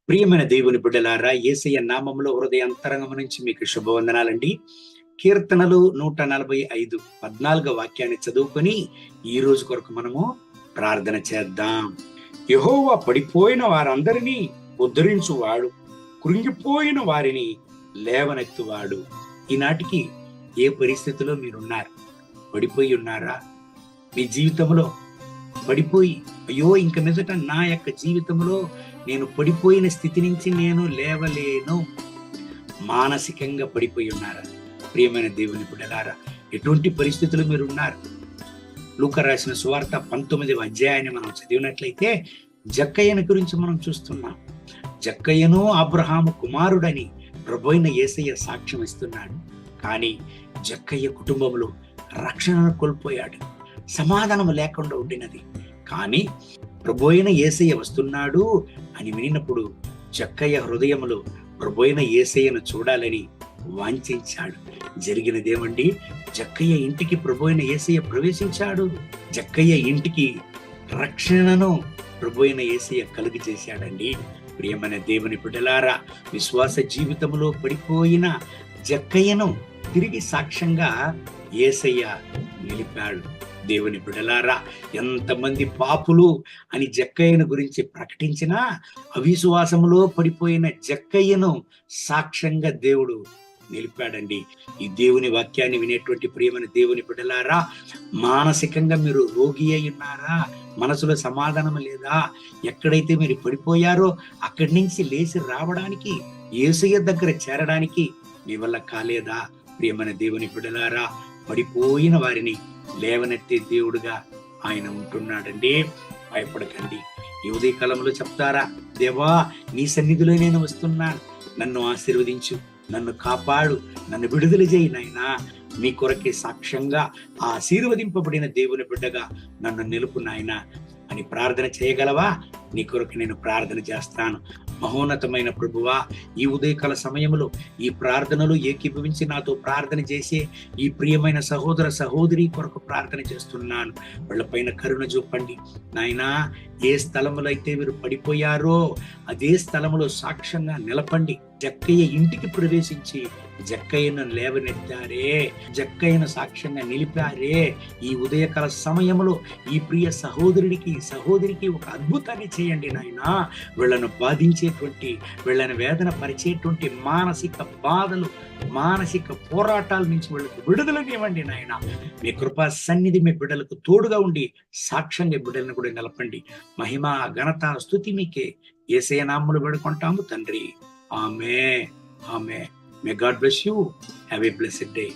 ప్రియమైన దేవుని బిడ్డలారా, యేసయ్య నామములో హృదయాంతరంగం నుంచి మీకు శుభవందనాలండి. కీర్తనలు 145 14 వాక్యాన్ని చదువుకొని ఈ రోజు కొరకు మనము ప్రార్థన చేద్దాం. యెహోవా పడిపోయిన వారందరినీ ఉద్ధరించువాడు, కృంగిపోయిన వారిని లేవనెత్తువాడు. ఈనాటికి ఏ పరిస్థితిలో మీరున్నారు? పడిపోయి ఉన్నారా? మీ జీవితంలో పడిపోయి, అయ్యో ఇంక మీదట నా యొక్క జీవితంలో నేను పడిపోయిన స్థితి నుంచి నేను లేవలేను, మానసికంగా పడిపోయి ఉన్నారా? ప్రియమైన దేవుని బిడ్డలారా, ఎటువంటి పరిస్థితులు మీరు ఉన్నారు? లూకా రాసిన సువార్త 19వ అధ్యాయాన్ని మనం చదివినట్లయితే జక్కయ్యను గురించి మనం చూస్తున్నాం. జక్కయ్యను అబ్రహాము కుమారుడని ప్రభువైన యేసయ్య సాక్ష్యం ఇస్తున్నాడు. కానీ జక్కయ్య కుటుంబంలో రక్షణను కోల్పోయాడు, సమాధానం లేకుండా ఉండినది. కానీ ప్రభువైన యేసయ్య వస్తున్నాడు అని వినినప్పుడు జక్కయ్య హృదయంలో ప్రభువైన యేసయ్యను చూడాలని వాంఛించాడు. జరిగినదేమండి? జక్కయ్య ఇంటికి ప్రభువైన యేసయ్య ప్రవేశించాడు. జక్కయ్య ఇంటికి రక్షణను ప్రభువైన యేసయ్య కలుగ చేశాడండి. ప్రియమైన దేవుని బిడ్డలారా, విశ్వాస జీవితంలో పడిపోయిన జక్కయ్యను తిరిగి సాక్ష్యంగా యేసయ్య నిలిపాడు. దేవుని బిడ్డలారా, ఎంతమంది పాపులు అని జక్కయ్యను గురించి ప్రకటించినా అవిశ్వాసములో పడిపోయిన జక్కయ్యను సాక్ష్యంగా దేవుడు నిలిపాడండి. ఈ దేవుని వాక్యాన్ని వినేటువంటి ప్రియమైన దేవుని బిడ్డలారా, మానసికంగా మీరు రోగి అయి ఉన్నారా? మనసులో సమాధానం లేదా? ఎక్కడైతే మీరు పడిపోయారో అక్కడి నుంచి లేచి రావడానికి, యేసయ్య దగ్గర చేరడానికి మీ వల్ల కాలేదా? ప్రియమైన దేవుని బిడ్డలారా, పడిపోయిన వారిని లేవనెత్తే దేవుడుగా ఆయన ఉంటున్నాడండి. భయపడకండి. ఈ ఉదయకాలంలో చెప్తారా, దేవా నీ సన్నిధిలో నేను వస్తున్నాను, నన్ను ఆశీర్వదించు, నన్ను కాపాడు, నన్ను విడుదల చేయి నాయనా, మీ కొరకే సాక్ష్యంగా ఆశీర్వదింపబడిన దేవుని బిడ్డగా నన్ను నిలుపు నాయనా అని ప్రార్థన చేయగలవా? నీ కొరకు నేను ప్రార్థన చేస్తాను. మహోన్నతమైన ప్రభువా, ఈ ఉదయకాల సమయంలో ఈ ప్రార్థనలు ఏకీభవించి నాతో ప్రార్థన చేసే ఈ ప్రియమైన సహోదర సహోదరి కొరకు ప్రార్థన చేస్తున్నాను. వాళ్ళపైన కరుణ చూపండి నాయనా. ఏ స్థలములో అయితే మీరు పడిపోయారో అదే స్థలములో సాక్ష్యంగా నిలపండి. జక్కయ్య ఇంటికి ప్రవేశించి జక్కయ్యను లేవనెత్తారే, జక్కయ్యను సాక్ష్యంగా నిలిపారే. ఈ ఉదయకాల సమయంలో ఈ ప్రియ సహోదరికి ఒక అద్భుతాన్ని చేయండి నాయనా. వీళ్ళను బాధించేటువంటి, వీళ్ళని వేదన పరిచేటువంటి మానసిక బాధలు, మానసిక పోరాటాల నుంచి వీళ్ళకు విడుదలనివ్వండి నాయన. మీ కృపా సన్నిధి మీ బిడ్డలకు తోడుగా ఉండి సాక్ష్యంగా బిడ్డలను కూడా నిలపండి. మహిమ ఘనత స్తుతి మీకే. యేసయ్య నామములో వేడుకుంటాము తండ్రి. ఆమేన్. ఆమేన్. May God bless you. Have a blessed day.